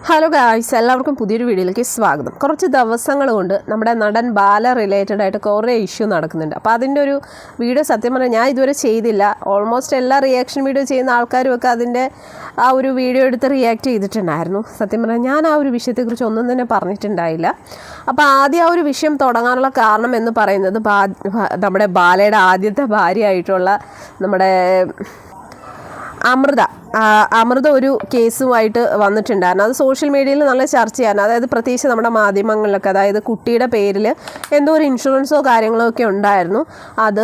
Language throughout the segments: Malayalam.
ഹലോ ഗായ്സ്, എല്ലാവർക്കും പുതിയൊരു വീഡിയോയിലേക്ക് സ്വാഗതം. കുറച്ച് ദിവസങ്ങൾ കൊണ്ട് നമ്മുടെ നടൻ ബാല റിലേറ്റഡ് ആയിട്ട് കുറേ ഇഷ്യൂ നടക്കുന്നുണ്ട്. അപ്പോൾ അതിൻ്റെ ഒരു വീഡിയോ സത്യം പറഞ്ഞാൽ ഞാൻ ഇതുവരെ ചെയ്തില്ല. ഓൾമോസ്റ്റ് എല്ലാ റിയാക്ഷൻ വീഡിയോ ചെയ്യുന്ന ആൾക്കാരും ഒക്കെ അതിൻ്റെ ആ ഒരു വീഡിയോ എടുത്ത് റിയാക്ട് ചെയ്തിട്ടുണ്ടായിരുന്നു. സത്യം പറഞ്ഞാൽ ഞാൻ ആ ഒരു വിഷയത്തെക്കുറിച്ച് ഒന്നും തന്നെ പറഞ്ഞിട്ടുണ്ടായില്ല. അപ്പോൾ ആദ്യം ആ ഒരു വിഷയം തുടങ്ങാനുള്ള കാരണം എന്ന് പറയുന്നത് നമ്മുടെ ബാലയുടെ ആദ്യത്തെ ഭാര്യയായിട്ടുള്ള നമ്മുടെ അമൃത ഒരു കേസുമായിട്ട് വന്നിട്ടുണ്ടായിരുന്നു. അത് സോഷ്യൽ മീഡിയയിൽ നല്ല ചർച്ചയായിരുന്നു. അതായത് പ്രത്യേകിച്ച് നമ്മുടെ മാധ്യമങ്ങളിലൊക്കെ, അതായത് കുട്ടിയുടെ പേരിൽ എന്തോ ഒരു ഇൻഷുറൻസോ കാര്യങ്ങളോ ഒക്കെ ഉണ്ടായിരുന്നു. അത്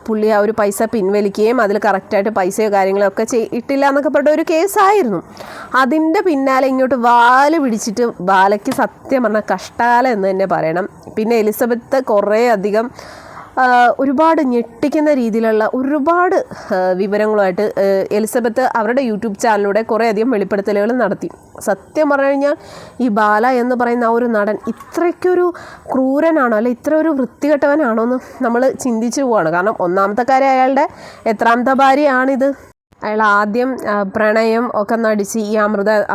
പുള്ളി ആ ഒരു പൈസ പിൻവലിക്കുകയും അതിൽ കറക്റ്റായിട്ട് പൈസയോ കാര്യങ്ങളോ ഒക്കെ ഇട്ടില്ല എന്നൊക്കെ പറഞ്ഞ ഒരു കേസായിരുന്നു. അതിൻ്റെ പിന്നാലെ ഇങ്ങോട്ട് വാല് പിടിച്ചിട്ട് ബാലയ്ക്ക് സത്യം പറഞ്ഞാൽ കഷ്ടകാലം എന്ന് തന്നെ പറയണം. പിന്നെ എലിസബത്ത് കുറേ അധികം ഒരുപാട് ഞെട്ടിക്കുന്ന രീതിയിലുള്ള ഒരുപാട് വിവരങ്ങളുമായിട്ട് എലിസബത്ത് അവരുടെ യൂട്യൂബ് ചാനലിലൂടെ കുറേയധികം വെളിപ്പെടുത്തലുകൾ നടത്തി. സത്യം പറഞ്ഞു കഴിഞ്ഞാൽ ഈ ബാല എന്ന് പറയുന്ന ആ ഒരു നടൻ ഇത്രയ്ക്കൊരു ക്രൂരനാണോ അല്ലെ ഇത്ര ഒരു വൃത്തികെട്ടവനാണോ എന്ന് നമ്മൾ ചിന്തിച്ചു പോവാണ്. കാരണം ഒന്നാമത്തെ കാര്യം അയാളുടെ എത്രാമത്തെ ഭാര്യയാണിത്. അയാൾ ആദ്യം പ്രണയം ഒക്കെ നടിച്ച് ഈ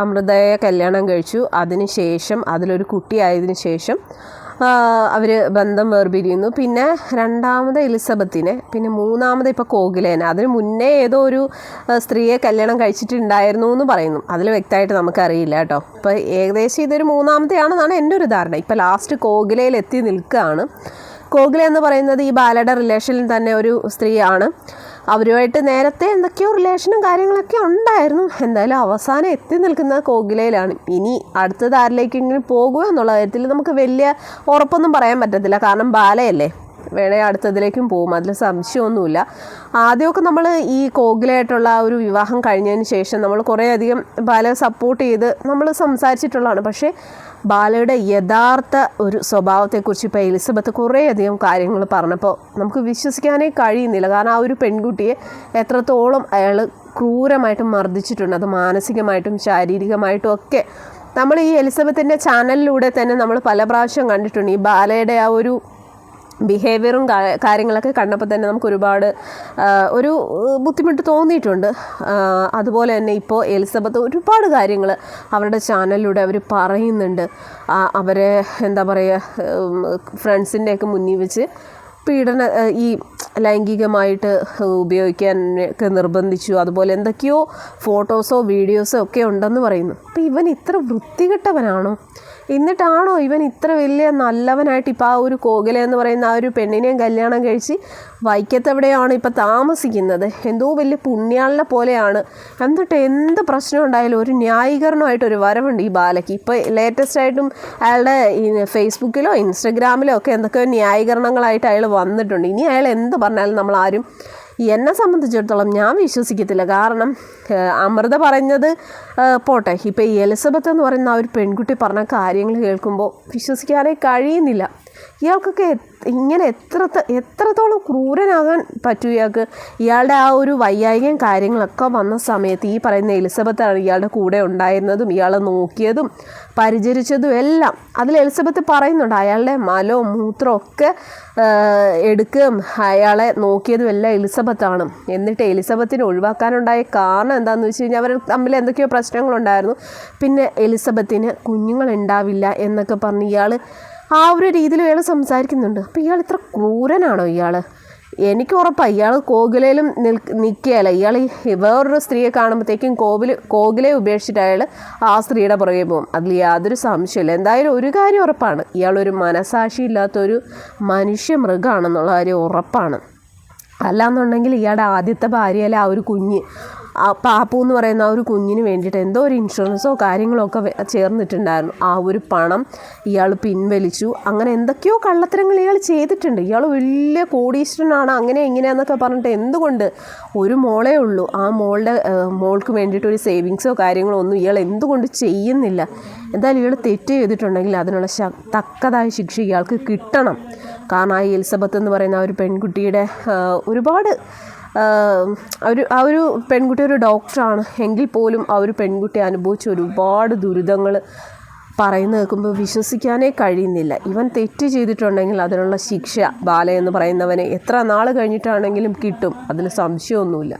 അമൃതയെ കല്യാണം കഴിച്ചു. അതിന് ശേഷം അതിലൊരു കുട്ടിയായതിനു ശേഷം അവർ ബന്ധം വേർപിരിയുന്നു. പിന്നെ രണ്ടാമത് എലിസബത്തിനെ, പിന്നെ മൂന്നാമത് ഇപ്പോൾ കോകിലേനെ. അതിന് മുന്നേ ഏതോ ഒരു സ്ത്രീയെ കല്യാണം കഴിച്ചിട്ടുണ്ടായിരുന്നു എന്ന് പറയുന്നു. അതിൽ വ്യക്തമായിട്ട് നമുക്കറിയില്ല കേട്ടോ. ഇപ്പോൾ ഏകദേശം ഇതൊരു മൂന്നാമത്തെയാണെന്നാണ് എൻ്റെ ഒരു ധാരണ. ഇപ്പോൾ ലാസ്റ്റ് കോകിലയിൽ എത്തി നിൽക്കുകയാണ്. കോകില എന്ന് പറയുന്നത് ഈ ബാലയുടെ റിലേഷനിൽ തന്നെ ഒരു സ്ത്രീയാണ്. അവരുമായിട്ട് നേരത്തെ എന്തൊക്കെയോ റിലേഷനും കാര്യങ്ങളൊക്കെ ഉണ്ടായിരുന്നു. എന്തായാലും അവസാനം എത്തി നിൽക്കുന്നത് കോകിലയിലാണ്. ഇനി അടുത്തത് ആരിലേക്കെങ്കിലും പോകുക എന്നുള്ള കാര്യത്തിൽ നമുക്ക് വലിയ ഉറപ്പൊന്നും പറയാൻ പറ്റത്തില്ല. കാരണം ബാലയല്ലേ, വേണേ അടുത്തതിലേക്കും പോകും, അതിൽ സംശയമൊന്നുമില്ല. ആദ്യമൊക്കെ നമ്മൾ ഈ കോകിലയായിട്ടുള്ള ആ ഒരു വിവാഹം കഴിഞ്ഞതിന് ശേഷം നമ്മൾ കുറേയധികം ബാലയെ സപ്പോർട്ട് ചെയ്ത് നമ്മൾ സംസാരിച്ചിട്ടുള്ളതാണ്. പക്ഷേ ബാലയുടെ യഥാർത്ഥ ഒരു സ്വഭാവത്തെക്കുറിച്ച് ഇപ്പോൾ എലിസബത്ത് കുറേയധികം കാര്യങ്ങൾ പറഞ്ഞപ്പോൾ നമുക്ക് വിശ്വസിക്കാനേ കഴിയുന്നില്ല. കാരണം ആ ഒരു പെൺകുട്ടിയെ എത്രത്തോളം അയാൾ ക്രൂരമായിട്ട് മർദ്ദിച്ചിട്ടുണ്ട്, അത് മാനസികമായിട്ടും ശാരീരികമായിട്ടും ഒക്കെ. നമ്മൾ ഈ എലിസബത്തിൻ്റെ ചാനലിലൂടെ തന്നെ നമ്മൾ പല പ്രാവശ്യം കണ്ടിട്ടുണ്ട്. ഈ ബാലയുടെ ആ ഒരു ബിഹേവിയറും കാര്യങ്ങളൊക്കെ കണ്ടപ്പോൾ തന്നെ നമുക്ക് ഒരുപാട് ഒരു ബുദ്ധിമുട്ട് തോന്നിയിട്ടുണ്ട്. അതുപോലെ തന്നെ ഇപ്പോൾ എലിസബത്ത് ഒരുപാട് കാര്യങ്ങൾ അവരുടെ ചാനലിലൂടെ അവർ പറയുന്നുണ്ട്. അവരെ എന്താ പറയുക, ഫ്രണ്ട്സിൻ്റെയൊക്കെ മുന്നിൽ വെച്ച് ഈ ലൈംഗികമായിട്ട് ഉപയോഗിക്കാനൊക്കെ നിർബന്ധിച്ചു. അതുപോലെ എന്തൊക്കെയോ ഫോട്ടോസോ വീഡിയോസോ ഒക്കെ ഉണ്ടെന്ന് പറയുന്നു. അപ്പോൾ ഇവൻ ഇത്ര വൃത്തികെട്ടവനാണോ? എന്നിട്ടാണോ ഇവൻ ഇത്ര വലിയ നല്ലവനായിട്ട് ഇപ്പോൾ ആ ഒരു കോകില എന്ന് പറയുന്ന ആ ഒരു പെണ്ണിനെയും കല്യാണം കഴിച്ച് വൈക്കത്തെവിടെയാണ് ഇപ്പോൾ താമസിക്കുന്നത്? എന്തോ വലിയ പുണ്യാളിനെ പോലെയാണ്. എന്നിട്ട് എന്ത് പ്രശ്നം ഉണ്ടായാലും ഒരു ന്യായീകരണമായിട്ടൊരു വരവുണ്ട് ഈ ബാലയ്ക്ക്. ഇപ്പോൾ ലേറ്റസ്റ്റായിട്ടും അയാളുടെ ഫേസ്ബുക്കിലോ ഇൻസ്റ്റഗ്രാമിലോ ഒക്കെ എന്തൊക്കെയോ ന്യായീകരണങ്ങളായിട്ട് അയാൾ വന്നിട്ടുണ്ട്. ഇനി അയാൾ എന്ത് പറഞ്ഞാലും നമ്മളാരും, എന്നെ സംബന്ധിച്ചിടത്തോളം ഞാൻ വിശ്വസിക്കത്തില്ല. കാരണം അമൃത പറഞ്ഞത് പോട്ടെ, ഇപ്പോൾ ഈ എലിസബത്ത് എന്ന് പറയുന്ന ആ ഒരു പെൺകുട്ടി പറഞ്ഞ കാര്യങ്ങൾ കേൾക്കുമ്പോൾ വിശ്വസിക്കാനേ കഴിയുന്നില്ല. ഇയാൾക്കൊക്കെ ഇങ്ങനെ എത്രത്തോളം ക്രൂരനാകാൻ പറ്റും ഇയാൾക്ക്? ഇയാളുടെ ആ ഒരു വൈയായികയും കാര്യങ്ങളൊക്കെ വന്ന സമയത്ത് ഈ പറയുന്ന എലിസബത്താണ് ഇയാളുടെ കൂടെ ഉണ്ടായിരുന്നതും ഇയാളെ നോക്കിയതും പരിചരിച്ചതും എല്ലാം. അതിൽ എലിസബത്ത് പറയുന്നുണ്ട് അയാളുടെ മലവും മൂത്രവും ഒക്കെ എടുക്കുകയും അയാളെ നോക്കിയതും എല്ലാം എലിസബത്താണ്. എന്നിട്ട് എലിസബത്തിനെ ഒഴിവാക്കാനുണ്ടായ കാരണം എന്താണെന്ന് വെച്ച് കഴിഞ്ഞാൽ അവർ തമ്മിൽ എന്തൊക്കെയോ പ്രശ്നങ്ങളുണ്ടായിരുന്നു. പിന്നെ എലിസബത്തിന് കുഞ്ഞുങ്ങളുണ്ടാവില്ല എന്നൊക്കെ പറഞ്ഞ് ഇയാൾ ആ ഒരു രീതിയിൽ ഇയാൾ സംസാരിക്കുന്നുണ്ട്. അപ്പോൾ ഇയാൾ ഇത്ര ക്രൂരനാണോ ഇയാൾ? എനിക്ക് ഉറപ്പാണ് ഇയാൾ കോകിലയിലും നിൽക്കുകയല്ല. ഇയാൾ വേറൊരു സ്ത്രീയെ കാണുമ്പോഴത്തേക്കും കോകിലയെ ഉപേക്ഷിച്ചിട്ട് അയാൾ ആ സ്ത്രീയുടെ പുറകെ പോകും. അതിൽ യാതൊരു സംശയമില്ല. എന്തായാലും ഒരു കാര്യം ഉറപ്പാണ്, ഇയാളൊരു മനസാക്ഷിയില്ലാത്തൊരു മനുഷ്യമൃഗമാണെന്നുള്ള കാര്യം ഉറപ്പാണ്. അല്ലാന്നുണ്ടെങ്കിൽ ഇയാളുടെ ആദ്യത്തെ ഭാര്യയിലെ ആ ഒരു കുഞ്ഞ്, ആ പാപ്പു എന്ന് പറയുന്ന ആ ഒരു കുഞ്ഞിന് വേണ്ടിയിട്ട് എന്തോ ഒരു ഇൻഷുറൻസോ കാര്യങ്ങളോ ഒക്കെ ചേർന്നിട്ടുണ്ടായിരുന്നു. ആ ഒരു പണം ഇയാൾ പിൻവലിച്ചു. അങ്ങനെ എന്തൊക്കെയോ കള്ളത്തരങ്ങൾ ഇയാൾ ചെയ്തിട്ടുണ്ട്. ഇയാൾ വലിയ കോടീശ്വരനാണ് അങ്ങനെ ഇങ്ങനെയെന്നൊക്കെ പറഞ്ഞിട്ട് എന്തുകൊണ്ട് ഒരു മോളേ ഉള്ളൂ, ആ മോൾക്ക് വേണ്ടിയിട്ട് ഒരു സേവിങ്സോ കാര്യങ്ങളോ ഒന്നും ഇയാൾ എന്തുകൊണ്ട് ചെയ്യുന്നില്ല? എന്തായാലും ഇയാൾ തെറ്റ് ചെയ്തിട്ടുണ്ടെങ്കിൽ അതിനുള്ള തക്കതായ ശിക്ഷ ഇയാൾക്ക് കിട്ടണം. കാരണം ആ എലിസബത്ത് എന്ന് പറയുന്ന ആ ഒരു പെൺകുട്ടിയുടെ ഒരുപാട് ആ ഒരു പെൺകുട്ടി ഒരു ഡോക്ടറാണ് എങ്കിൽ പോലും ആ ഒരു പെൺകുട്ടി അനുഭവിച്ച ഒരുപാട് ദുരിതങ്ങൾ പറയുന്നത് കേൾക്കുമ്പോൾ വിശ്വസിക്കാനേ കഴിയുന്നില്ല. ഇവൻ തെറ്റ് ചെയ്തിട്ടുണ്ടെങ്കിൽ അതിനുള്ള ശിക്ഷ ബാല എന്ന് പറയുന്നവനെ എത്ര നാൾ കഴിഞ്ഞിട്ടാണെങ്കിലും കിട്ടും, അതിൽ സംശയമൊന്നുമില്ല.